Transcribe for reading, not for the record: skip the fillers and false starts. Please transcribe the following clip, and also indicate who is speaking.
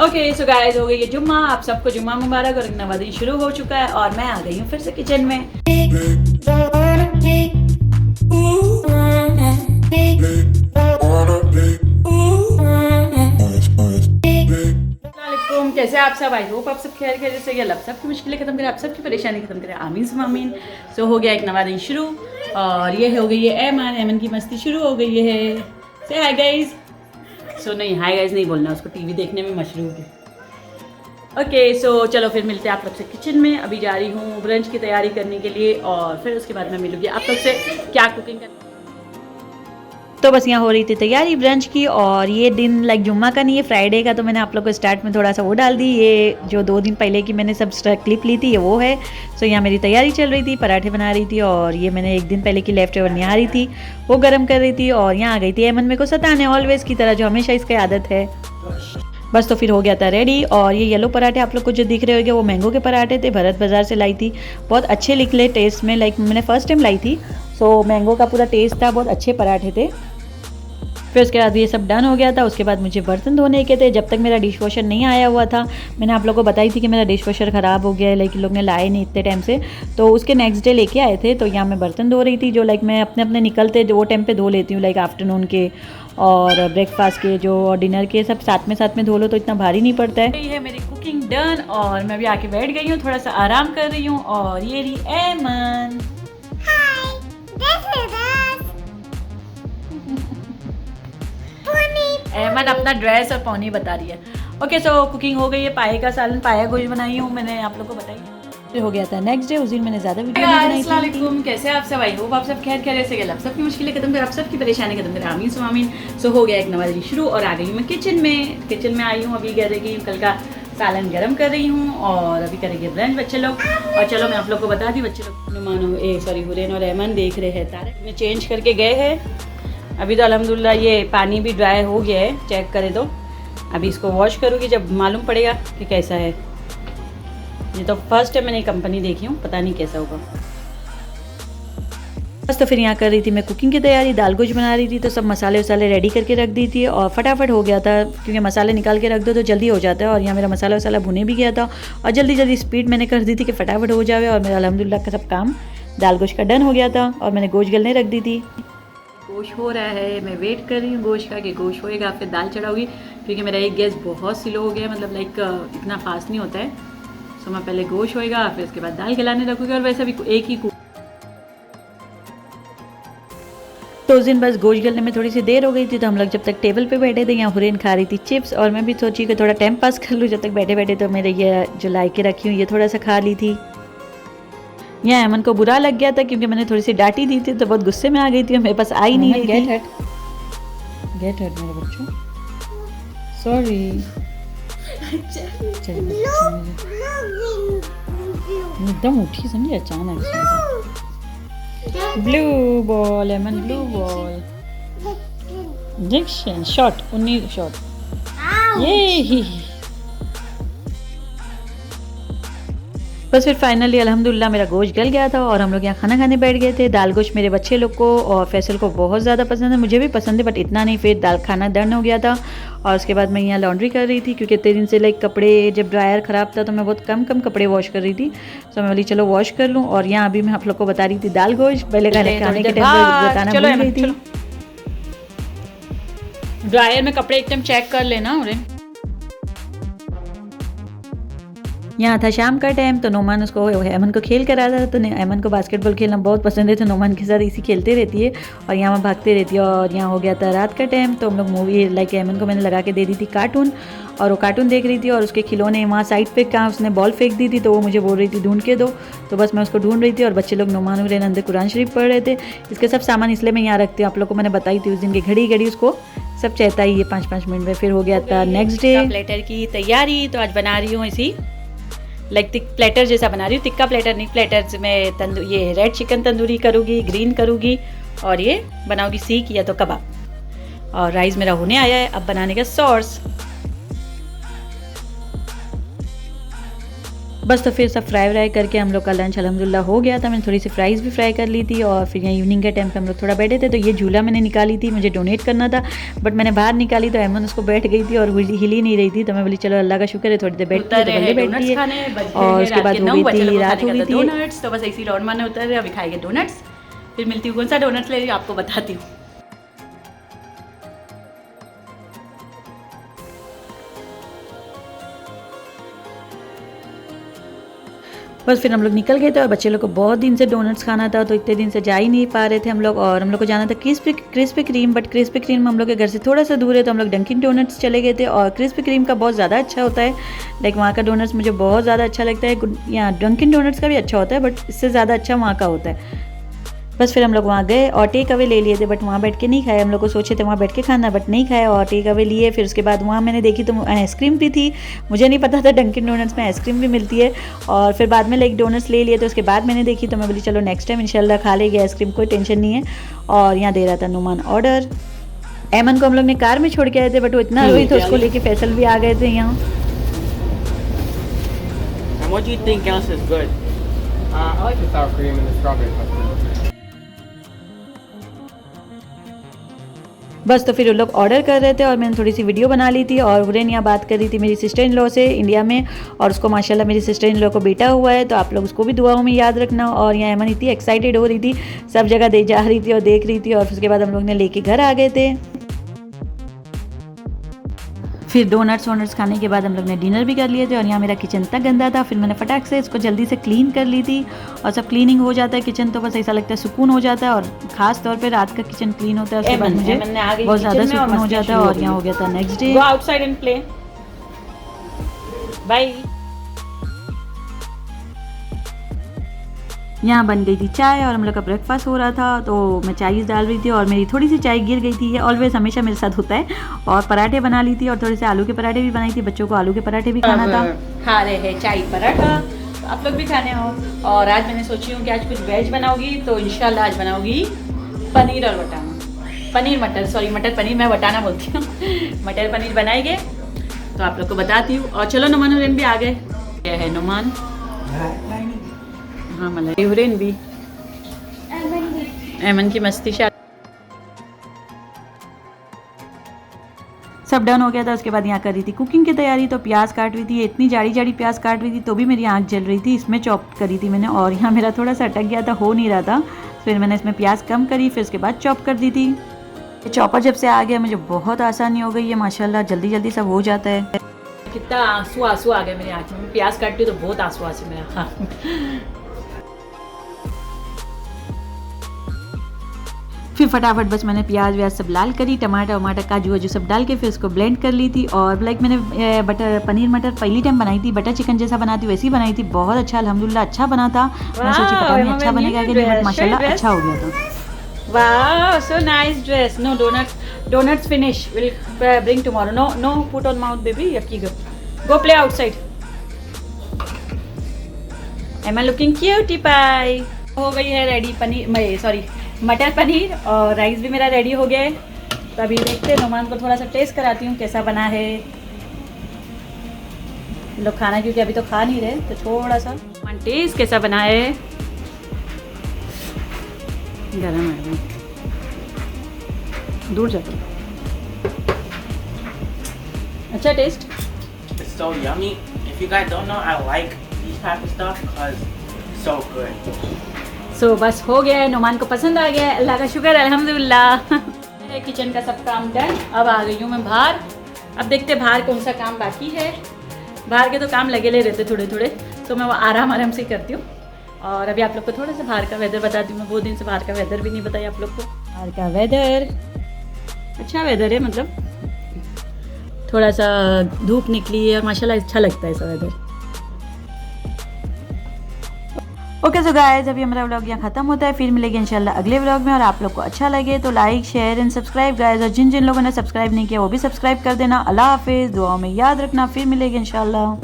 Speaker 1: Okay so guys, हो गई है जुम्मा। आप सबको जुम्मा मुबारक और नवा दिन शुरू हो चुका है और मैं आ गई हूँ फिर से किचन में। अस्सलामुअलैकुम, कैसे आप सब? आई होप आप सब खैर खैरियत से, अल्लाह सबकी मुश्किलें खत्म करे, आप सबकी परेशानी खत्म करे, आमीन सुम्मा आमीन। सो हो गया एक नवा दिन शुरू और ये हो गई है ऐमन की मस्ती शुरू हो गई है। से हाय गाइस। सो नहीं, हाय गाइस नहीं बोलना, उसको टीवी देखने में मशरूफ है। ओके सो चलो फिर मिलते हैं आप लोग से किचन में। अभी जा रही हूँ ब्रंच की तैयारी करने के लिए और फिर उसके बाद मैं मिलूँगी आप लोग से क्या कुकिंग करनी। तो बस यहाँ हो रही थी तैयारी ब्रंच की और ये दिन लाइक जुम्मा का नहीं है, फ्राइडे का। तो मैंने आप लोग को स्टार्ट में थोड़ा सा वो डाल दी, ये जो 2 दिन पहले की मैंने सब क्लिप ली थी ये वो है। सो यहाँ मेरी तैयारी चल रही थी, पराठे बना रही थी और ये मैंने 1 दिन पहले की लेफ्ट ओवर निहारी थी वो गर्म कर रही थी और यहाँ आ गई थी ऐमन मेरे को सताने ऑलवेज की तरह, जो हमेशा इसकी आदत है। बस तो फिर हो गया था रेडी। और ये येलो पराठे आप लोग को जो दिख रहे होंगे वो मैंगो के पराठे थे, भरत बाज़ार से लाई थी। बहुत अच्छे निकले टेस्ट में, लाइक मैंने फर्स्ट टाइम लाई थी। सो मैंगो का पूरा टेस्ट था, बहुत अच्छे पराठे थे। फिर उसके बाद ये सब डन हो गया था। उसके बाद मुझे बर्तन धोने के थे, जब तक मेरा डिश वॉशर नहीं आया हुआ था। मैंने आप लोगों को बताई थी कि मेरा डिश वॉशर ख़राब हो गया है, लाइक लोग ने लाए नहीं इतने टाइम से। तो उसके नेक्स्ट डे लेके आए थे। तो यहाँ मैं बर्तन धो रही थी, जो लाइक मैं अपने अपने निकलते वो टाइम पे धो लेती हूँ, लाइक आफ्टरनून के और ब्रेकफास्ट के जो और डिनर के, सब साथ में धो लो तो इतना भारी नहीं पड़ता है। ये है मेरी कुकिंग डन और मैं भी आके बैठ गई हूँ, थोड़ा सा आराम कर रही हूँ। और ये रही ऐमन। ऐमन अपना ड्रेस और पौनी बता रही है। ओके सो कुकिंग हो गई है। पाए का सालन, पाया गोश्त बनाई हूँ मैंने, आप लोग को बताई। फिर हो गया था नेक्स्ट डे, उस दिन मैंने ज़्यादा वीडियो नहीं बनाई थी। अस्सलाम वालेकुम, कैसे आप सब? आई होप आप सब खैर खैरियत से, आप सबकी मुश्किलें खत्म कर, आप सबकी परेशानी खत्म कर, आमीन सुम्मा आमीन। सो हो गया एक नवा दिन शुरू और आ गई हूँ मैं किचन में आई हूँ। अभी करेगी कल का सालन गर्म कर रही हूँ और अभी करेंगे ब्रंच बच्चे लोग। और चलो मैं आप लोग को बता दी, बच्चे लोग नुमान हुरैन और ऐमन देख रहे हैं, तारक में चेंज करके गए हैं। अभी तो अल्हम्दुलिल्लाह ये पानी भी ड्राई हो गया है, चेक करे तो। अभी इसको वॉश करूँगी, जब मालूम पड़ेगा कि कैसा है। ये तो फर्स्ट टाइम मैंने कंपनी देखी हूँ, पता नहीं कैसा होगा। बस तो फिर यहाँ कर रही थी मैं कुकिंग की तैयारी, दाल गोश्त बना रही थी। तो सब मसाले वसाले रेडी करके रख दी थी और फटाफट हो गया था, क्योंकि मसाले निकाल के रख दो तो जल्दी हो जाता है। और यहाँ मेरा मसाला वसाला भुने भी गया था और जल्दी स्पीड मैंने कर दी थी कि फटाफट हो जाए। और मेरा अल्हम्दुलिल्लाह का सब काम दाल गोश्त का डन हो गया था और मैंने गोश्त गलने रख दी थी। गोश्त हो रहा है, मैं वेट कर रही हूँ गोश्त का कि गोश्त होएगा फिर दाल चढ़ाऊँगी, क्योंकि मेरा एक गैस बहुत स्लो हो गया है, मतलब लाइक इतना फास्ट नहीं होता है। सो मैं पहले गोश्त होएगा फिर उसके बाद दाल गलाने रखूँगी। और वैसे भी एक ही तो उस दिन बस गोश्त गलने में थोड़ी सी देर हो गई थी। तो हम लोग जब तक टेबल पे बैठे थे, यहाँ हुरैन खा रही थी चिप्स और मैं भी सोची कि थोड़ा टाइम पास कर लूँ जब तक बैठे बैठे। तो मेरे ये जो लाई के रखी हूँ ये थोड़ा सा खा ली थी। यहाँ ऐमन को बुरा लग गया था क्योंकि मैंने थोड़ी सी डांटी दी थी, तो बहुत गुस्से में आ गई थी, मेरे पास आई नहीं रही थी। गेट हट मेरे बच्चों, सॉरी। एकदम उठी समझे अचानक से। ब्लू बॉल ऐमन, ब्लू बॉल डिक्शन शॉट, 19 शॉट ये। बस फिर फाइनली अल्हम्दुलिल्लाह मेरा गोश्त गल गया था और हम लोग यहाँ खाना खाने बैठ गए थे। दाल गोश्त मेरे बच्चे लोग को और फैसल को बहुत ज़्यादा पसंद है, मुझे भी पसंद है बट इतना नहीं। फिर दाल खाना डन हो गया था और उसके बाद मैं यहाँ लॉन्ड्री कर रही थी, क्योंकि इतने दिन से लाइक कपड़े जब ड्रायर ख़राब था तो मैं बहुत कम कपड़े वॉश कर रही थी। तो मैं बोली चलो वॉश कर लूँ। और यहाँ अभी मैं आप लोग को बता रही थी दाल गोश्त, पहले खाने के टाइम बताना भूल गई थी। ड्रायर में कपड़े एकदम चेक कर लेना। यहाँ था शाम का टाइम, तो नोमान उसको ऐमन को खेल कर रहा था। तो ऐमन को बास्केटबॉल खेलना बहुत पसंद है, तो नोमान के साथ इसी खेलते रहती है और यहाँ वहाँ भागते रहती है। और यहाँ हो गया था रात का टाइम, तो हम लोग मूवी लाइक ऐमन को मैंने लगा के दे दी थी कार्टून और वो कार्टून देख रही थी। और उसके खिलौने वहाँ साइड पे कहाँ उसने बॉल फेंक दी थी, तो वो मुझे बोल रही थी ढूंढ के दो। तो बस मैं उसको ढूंढ रही थी और बच्चे लोग नुमान हुरैन अंदर कुरान शरीफ पढ़ रहे थे। इसके सब सामान इसलिए मैं यहाँ रखती हूँ, आप लोग को मैंने बताई थी उस दिन की घड़ी उसको सब चाहता ही है 5-5 मिनट में। फिर हो गया था नेक्स्ट डे प्लेटर की तैयारी। तो आज बना रही हूँ इसी लाइक प्लेटर जैसा बना रही हूँ, तिक्का प्लेटर नहीं, प्लेटर में ये रेड चिकन तंदूरी करूँगी, ग्रीन करूँगी और ये बनाऊँगी सीख या तो कबाब। और राइस मेरा होने आया है, अब बनाने का सॉस। बस तो फिर सब फ्राई करके हम लोग का लंच अल्हम्दुलिल्लाह हो गया था। मैंने थोड़ी सी फ्राइज़ भी फ्राई कर ली थी और फिर यहाँ इवनिंग के टाइम पे हम लोग थोड़ा बैठे थे, तो ये झूला मैंने निकाली थी, मुझे डोनेट करना था, बट मैंने बाहर निकाली तो अहमद उसको बैठ गई थी और हिल ही नहीं रही थी, तो मैं बोली चलो अल्लाह का शुक्र है थोड़ी देर बैठती है, तो पहले बैठती है। और उसके बाद हो गई थी रात हो गई थी। डोनट्स तो बस ऐसी राउंड मारने उतर रहे, अभी खाएंगे डोनट्स, फिर मिलती हूँ। कौन सा डोनट्स ले रही हूँ आपको बताती हूँ। बस फिर हम लोग निकल गए थे और बच्चे लोग को बहुत दिन से डोनट्स खाना था, तो इतने दिन से जा ही नहीं पा रहे थे हम लोग। और हम लोग को जाना था crispy cream, but crispy cream हम लोग के घर से थोड़ा सा दूर है, तो हम लोग डंकिन डोनट्स चले गए थे। और क्रिस्पी क्रीम का बहुत ज़्यादा अच्छा होता है, लाइक वहाँ का डोनट्स मुझे बहुत ज़्यादा अच्छा लगता है। यहाँ डंकिन डोनट्स का भी अच्छा होता है, बट इससे ज़्यादा अच्छा वहाँ का होता है। बस फिर हम लोग वहाँ गए और टेक अवे ले लिए थे, बट वहाँ बैठ के नहीं खाए। हम लोग को सोचे थे वहाँ बैठ के खाना, बट नहीं खाया और टेक अवे लिए। फिर उसके बाद वहाँ मैंने देखी तो आइसक्रीम भी थी, मुझे नहीं पता था डंकिन डोनट्स में आइसक्रीम भी मिलती है। और फिर बाद में लाइक डोनट्स ले लिए, तो उसके बाद मैंने देखी तो मैं बोली चलो नेक्स्ट टाइम इंशाल्लाह खा लेगी आइसक्रीम, कोई टेंशन नहीं है। और यहाँ दे रहा था नुमान ऑर्डर। ऐमन को हम लोग ने कार में छोड़ के आए थे, बट वो इतना रोई तो उसको लेके फैसल भी आ गए थे यहाँ।
Speaker 2: What do you think else is good?
Speaker 3: I like the sour cream and the strawberry custard.
Speaker 1: बस तो फिर वो लोग ऑर्डर कर रहे थे और मैंने थोड़ी सी वीडियो बना ली थी। और हुरैन यहाँ बात कर रही थी मेरी सिस्टर इन लॉ से इंडिया में, और उसको माशाल्लाह मेरी सिस्टर इन लॉ को बेटा हुआ है, तो आप लोग उसको भी दुआओं में याद रखना। और यहाँ अमन इतनी एक्साइटेड हो रही थी, सब जगह दे जा रही थी और देख रही थी। और उसके बाद हम लोग ने लेके घर आ गए थे। फिर डोनट्स वोनट्स खाने के बाद हम लोग ने डिनर भी कर लिए थे। और यहाँ मेरा किचन इतना गंदा था, फिर मैंने फटाक से इसको जल्दी से क्लीन कर ली थी। और सब क्लीनिंग हो जाता है किचन, तो बस ऐसा लगता है सुकून हो जाता है। और खास तौर पे रात का किचन क्लीन होता है, उसके बाद मुझे बहुत ज़्यादा सुकून हो जाता है। और यहाँ हो गया था next day.
Speaker 2: Go outside and play. Bye.
Speaker 1: यहाँ बन गई थी चाय और हम लोग का ब्रेकफास्ट हो रहा था, तो मैं चाय डाल रही थी और मेरी थोड़ी सी चाय गिर गई थी। ये ऑलवेज हमेशा मेरे साथ होता है। और पराठे बना ली थी और थोड़े से आलू के पराठे भी बनाई थी, बच्चों को आलू के पराठे भी खाना था। खा रहे हैं चाय पराठा, तो आप लोग भी खाने हो। और आज मैंने सोची हूँ कि आज कुछ वेज बनाऊंगी, तो इंशाल्लाह आज बनाऊंगी पनीर और वटाना, पनीर मटर, सॉरी मटर पनीर, मैं वटाना बोलती हूँ। मटर पनीर बनाएंगे, तो आप लोग को बताती हूँ। और चलो नुमान हुरैन भी आ गए। क्या है नुमान, हाँ मलाई हुरैन भी, ऐमन की मस्ती शायद सब डन हो गया था। उसके बाद यहाँ कर रही थी कुकिंग की तैयारी, तो प्याज काट रही थी। ये इतनी जाड़ी जाड़ी प्याज काट रही थी, तो भी मेरी आँख जल रही थी। इसमें चॉप करी थी मैंने, और यहाँ मेरा थोड़ा सा अटक गया था, हो नहीं रहा था। फिर मैंने इसमें प्याज कम करी, फिर उसके बाद चॉप कर दी थी। चॉपर जब से आ गया मुझे बहुत आसानी हो गई है माशाल्लाह, जल्दी जल्दी सब हो जाता है। कितना आंसू आ गए मेरी आँख में, प्याज काटती हूँ तो बहुत आंसू मेरा। हाँ फिर फटाफट बस मैंने प्याज व्याज सब लाल करी, टमाटर वमाटर काजू वाजू सब डाल के फिर उसको ब्लेंड कर ली थी। और लाइक मैंने पनीर मटर पहली टाइम बनाई थी, बटर चिकन जैसा बनाती वैसी बनाई थी। बहुत अच्छा अल्हम्दुलिल्लाह अच्छा बना था। मैं सोची पता नहीं अच्छा बनेगा कि नहीं, बट माशाल्लाह अच्छा हो गया था।
Speaker 2: Wow, so nice dress. No donuts finish. We'll bring tomorrow. No put on mouth, baby. Yucky, go play outside. Am I looking cutie pie? हो गई है रेडी पनीर, मटर पनीर, और राइस भी मेरा रेडी हो गया है। तो अभी देखते हैं, नुमान को थोड़ा सा टेस्ट कराती हूँ कैसा बना है। लोग खाना क्योंकि अभी तो खा नहीं रहे, तो थोड़ा सा टेस्ट कैसा बना है। गरम है, दूर जाता। अच्छा test.
Speaker 4: It's so yummy. If you guys don't know, I like these type of stuff because it's so good.
Speaker 2: सो बस हो गया है, नुमान को पसंद आ गया है, अल्लाह का शुक्र अल्हम्दुलिल्लाह। किचन का सब काम डन। अब आ गई हूँ मैं बाहर। अब देखते बाहर कौन सा काम बाकी है। बाहर के तो काम लगे ले रहते थोड़े थोड़े, तो मैं वो आराम से करती हूँ। और अभी आप लोग को थोड़ा सा बाहर का वेदर बताती हूँ। मैं बहुत दिन से बाहर का वेदर भी नहीं बताया आप लोग को। बाहर का वेदर अच्छा वेदर है, मतलब थोड़ा सा धूप निकली है और माशाल्लाह अच्छा लगता है ऐसा वेदर। ओके सो गाइस, अभी हमारा व्लॉग यहाँ खत्म होता है। फिर मिलेंगे इंशाल्लाह अगले व्लॉग में। और आप लोग को अच्छा लगे तो like share and subscribe guys. और जिन जिन लोगों ने सब्सक्राइब नहीं किया वो भी सब्सक्राइब कर देना। अल्लाह हाफिज़, दुआओं में याद रखना। फिर मिलेंगे इंशाल्लाह।